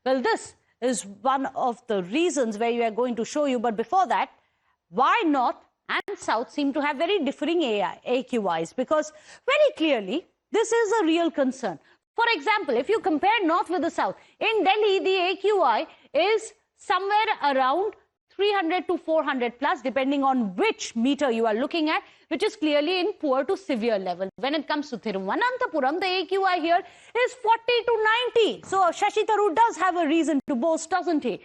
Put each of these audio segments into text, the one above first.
Well, this is one of the reasons where we are going to show you. But before that, why North and South seem to have very differing AQIs? Because very clearly, this is a real concern. For example, if you compare North with the South, in Delhi, the AQI is somewhere around 300 to 400 plus, depending on which meter you are looking at, which is clearly in poor to severe level. When it comes to Thiruvananthapuram, the AQI here is 40 to 90. So Shashi Tharoor does have a reason to boast, doesn't he?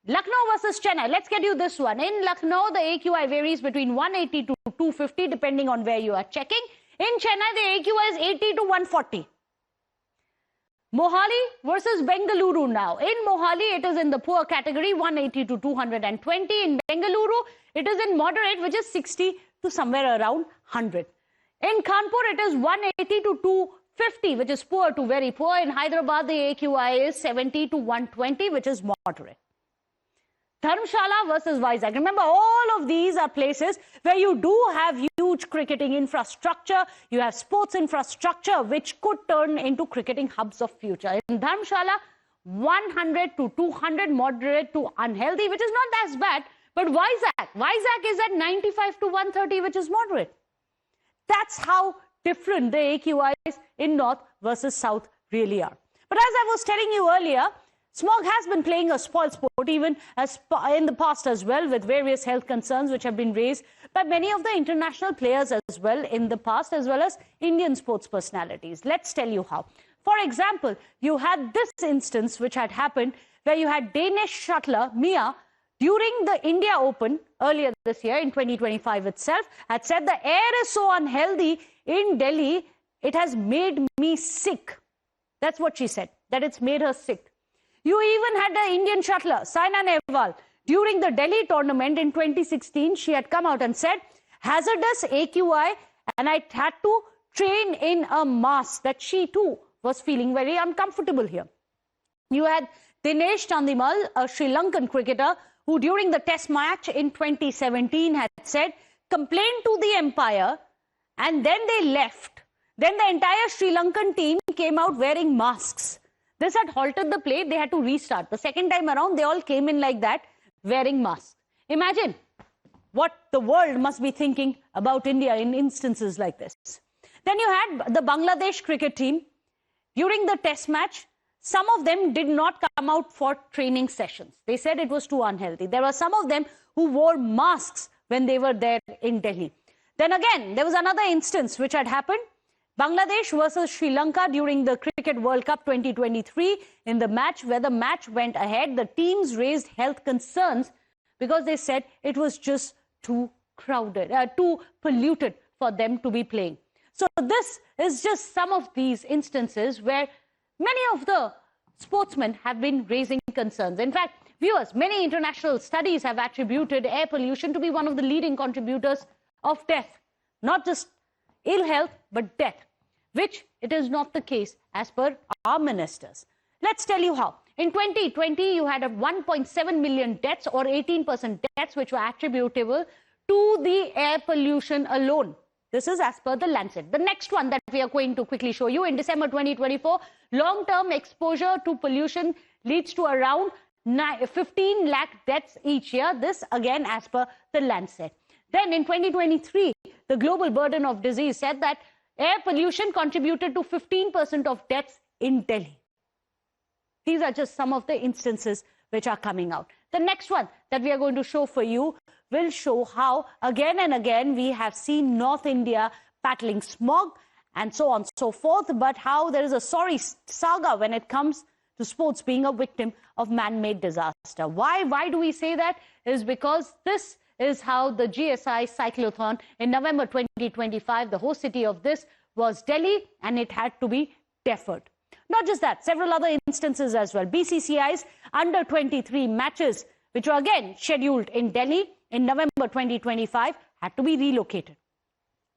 Lucknow versus Chennai. Let's get you this one. In Lucknow, the AQI varies between 180 to 250, depending on where you are checking. In Chennai, the AQI is 80 to 140. Mohali versus Bengaluru now. In Mohali, it is in the poor category, 180 to 220. In Bengaluru, it is in moderate, which is 60 to somewhere around 100. In Kanpur, it is 180 to 250, which is poor to very poor. In Hyderabad, the AQI is 70 to 120, which is moderate. Dharamshala versus Vizag. Remember, all of these are places where you do have huge cricketing infrastructure. You have sports infrastructure, which could turn into cricketing hubs of future. In Dharamshala, 100 to 200, moderate to unhealthy, which is not as bad. But Vizag is at 95 to 130, which is moderate. That's how different the AQIs in North versus South really are. But as I was telling you earlier, smog has been playing a spoil sport even in the past as well, with various health concerns which have been raised by many of the international players as well in the past, as well as Indian sports personalities. Let's tell you how. For example, you had this instance which had happened where you had Danish shuttler Mia during the India Open earlier this year in 2025 itself had said, the air is so unhealthy in Delhi, it has made me sick. That's what she said, that it's made her sick. You even had the Indian shuttler, Saina Nehwal. During the Delhi tournament in 2016, she had come out and said, hazardous AQI, and I had to train in a mask, that she too was feeling very uncomfortable here. You had Dinesh Chandimal, a Sri Lankan cricketer, who during the test match in 2017 had said, complained to the umpire, and then they left. Then the entire Sri Lankan team came out wearing masks. This had halted the play. They had to restart. The second time around, they all came in like that, wearing masks. Imagine what the world must be thinking about India in instances like this. Then you had the Bangladesh cricket team. During the test match, some of them did not come out for training sessions. They said it was too unhealthy. There were some of them who wore masks when they were there in Delhi. Then again, there was another instance which had happened. Bangladesh versus Sri Lanka during the Cricket World Cup 2023. In the match, where the match went ahead, the teams raised health concerns because they said it was just too crowded, too polluted for them to be playing. So this is just some of these instances where many of the sportsmen have been raising concerns. In fact, viewers, many international studies have attributed air pollution to be one of the leading contributors of death. Not just ill health, but death, which it is not the case as per our ministers. Let's tell you how. In 2020, you had 1.7 million deaths, or 18% deaths, which were attributable to the air pollution alone. This is as per the Lancet. The next one that we are going to quickly show you, in December 2024, long-term exposure to pollution leads to around 15 lakh deaths each year. This again as per the Lancet. Then in 2023, the Global Burden of Disease said that air pollution contributed to 15% of deaths in Delhi. These are just some of the instances which are coming out. The next one that we are going to show for you will show how again and again we have seen North India battling smog and so on and so forth, but how there is a sorry saga when it comes to sports being a victim of man-made disaster. Why do we say that? Is because this is how the GSI Cyclothon in November 2025, the host city of this was Delhi, and it had to be deferred. Not just that, several other instances as well. BCCI's under-23 matches, which were again scheduled in Delhi in November 2025, had to be relocated.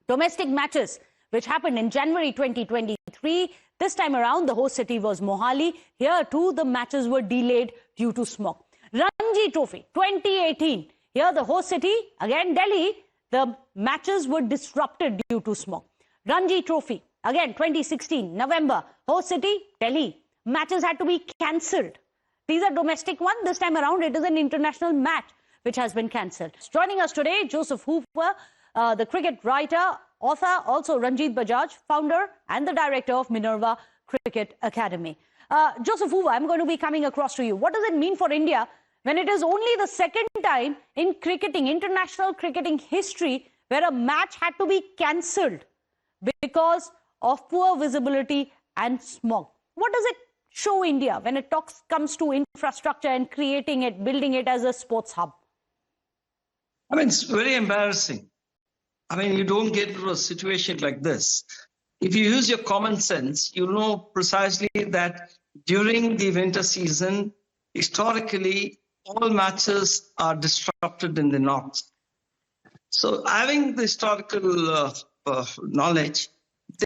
Domestic matches, which happened in January 2023, this time around the host city was Mohali. Here too, the matches were delayed due to smog. Ranji Trophy 2018. Here, the host city, again Delhi, the matches were disrupted due to smog. Ranji Trophy, again 2016, November, host city, Delhi. Matches had to be cancelled These are domestic ones. This time around, it is an international match which has been cancelled. Joining us today, Joseph Hooper, the cricket writer, author, also Ranjit Bajaj, founder and the director of Minerva Cricket Academy. Joseph Hooper, I'm going to be coming across to you. What does it mean for India when it is only the second time in cricketing, international cricketing history, where a match had to be cancelled because of poor visibility and smog? What does it show India when it comes to infrastructure and creating it, building it as a sports hub? I mean, it's very embarrassing. I mean, you don't get to a situation like this. If you use your common sense, you know precisely that during the winter season, historically, all matches are disrupted in the north. So having the historical knowledge,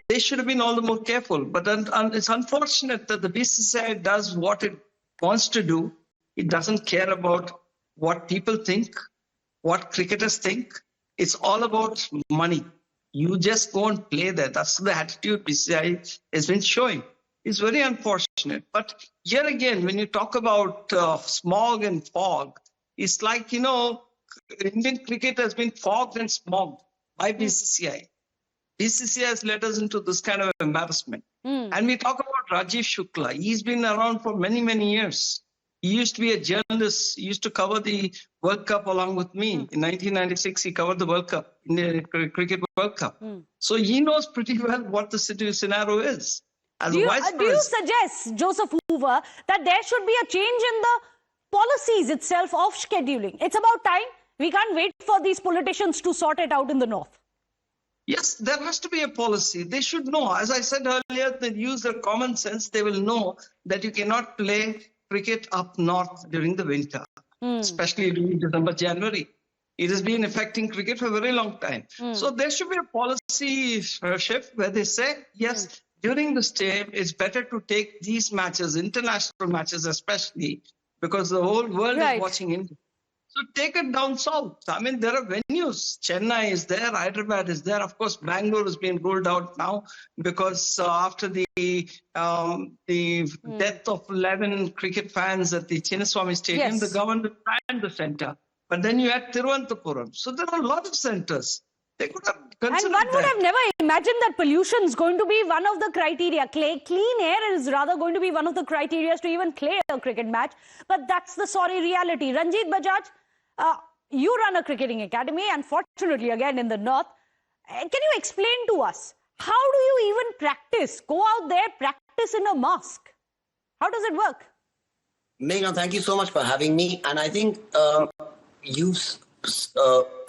they should have been all the more careful. But it's unfortunate that the BCCI does what it wants to do. It doesn't care about what people think, what cricketers think. It's all about money. You just go and play there. That's the attitude BCCI has been showing. It's very unfortunate. But here again, when you talk about smog and fog, it's like, you know, Indian cricket has been fogged and smogged by BCCI. BCCI has led us into this kind of embarrassment. And we talk about Rajiv Shukla. He's been around for many, many years. He used to be a journalist. He used to cover the World Cup along with me. In 1996, he covered the World Cup, Indian Cricket World Cup. So he knows pretty well what the scenario is. Do you suggest, Joseph Hooper, that there should be a change in the policies itself of scheduling? It's about time. We can't wait for these politicians to sort it out in the north. Yes, there has to be a policy. They should know. As I said earlier, they use their common sense. They will know that you cannot play cricket up north during the winter, especially during December, January. It has been affecting cricket for a very long time. So there should be a policy shift where they say, yes, during this time, it's better to take these matches, international matches especially, because the whole world is watching India. So take it down south. I mean, there are venues. Chennai is there, Hyderabad is there. Of course, Bangalore has been ruled out now because after the death of 11 cricket fans at the Chinnaswamy Stadium, the government planned the centre. But then you had Thiruvananthapuram. So there are a lot of centres. They could have considered And one would have never imagined that pollution is going to be one of the criteria. Clean air is rather going to be one of the criteria to even play a cricket match. But that's the sorry reality. Ranjit Bajaj, you run a cricketing academy, unfortunately, again in the north. Can you explain to us, how do you even practice? Go out there, practice in a mosque. How does it work? Meghna, thank you so much for having me. And I think you've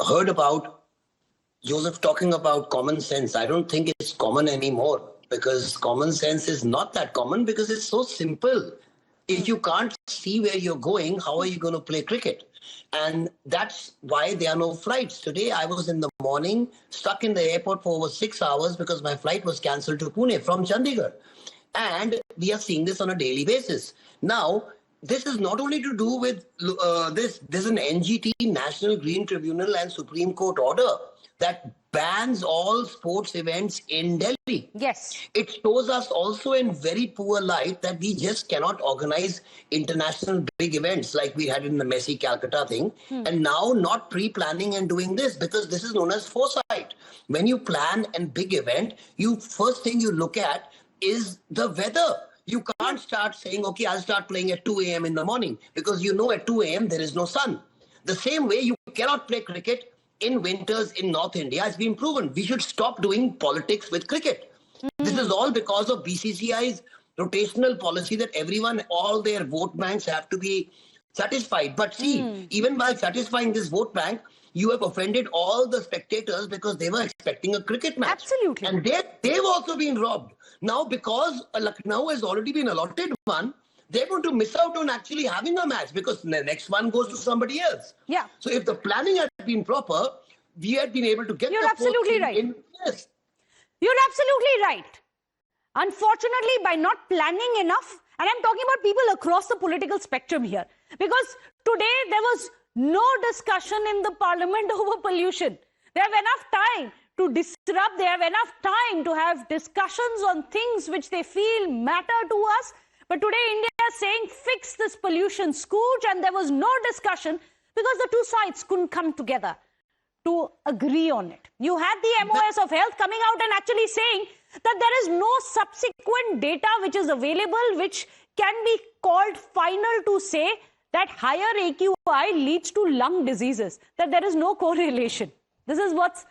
heard about Joseph talking about common sense. I don't think it's common anymore, because common sense is not that common, because it's so simple. If you can't see where you're going, how are you going to play cricket? And that's why there are no flights. Today, I was in the morning stuck in the airport for over 6 hours because my flight was cancelled to Pune from Chandigarh. And we are seeing this on a daily basis. Now, this is not only to do with this. There's an NGT, National Green Tribunal, and Supreme Court order that bans all sports events in Delhi. Yes. It shows us also in very poor light that we just cannot organize international big events like we had in the Messi Calcutta thing. And now not pre-planning and doing this, because this is known as foresight. When you plan a big event, first thing you look at is the weather. You can't start saying, okay, I'll start playing at 2 a.m. in the morning, because you know at 2 a.m. there is no sun. The same way you cannot play cricket in winters in North India has been proven. We should stop doing politics with cricket. This is all because of BCCI's rotational policy that everyone, all their vote banks have to be satisfied. But see, even by satisfying this vote bank, you have offended all the spectators because they were expecting a cricket match. Absolutely. And they've also been robbed. Now, because Lucknow has already been allotted one, they're going to miss out on actually having a match because the next one goes to somebody else. Yeah. So if the planning had been proper, we had been able to get You're absolutely right. Yes. You're absolutely right. Unfortunately, by not planning enough, and I'm talking about people across the political spectrum here, because today there was no discussion in the parliament over pollution. They have enough time to disrupt. They have enough time to have discussions on things which they feel matter to us. But today India is saying fix this pollution scourge, and there was no discussion because the two sides couldn't come together to agree on it. You had the MOS of Health coming out and actually saying that there is no subsequent data which is available which can be called final to say that higher AQI leads to lung diseases, that there is no correlation. This is what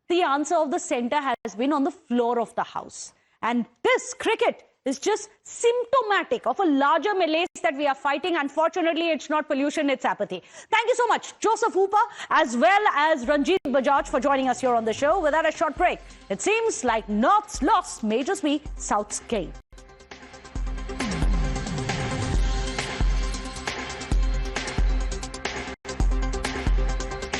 the answer of the centre has been on the floor of the House. And this cricket is just symptomatic of a larger malaise that we are fighting. Unfortunately, it's not pollution, it's apathy. Thank you so much, Joseph Hooper, as well as Ranjit Bajaj, for joining us here on the show. Without a short break, it seems like North's loss may just be South's gain.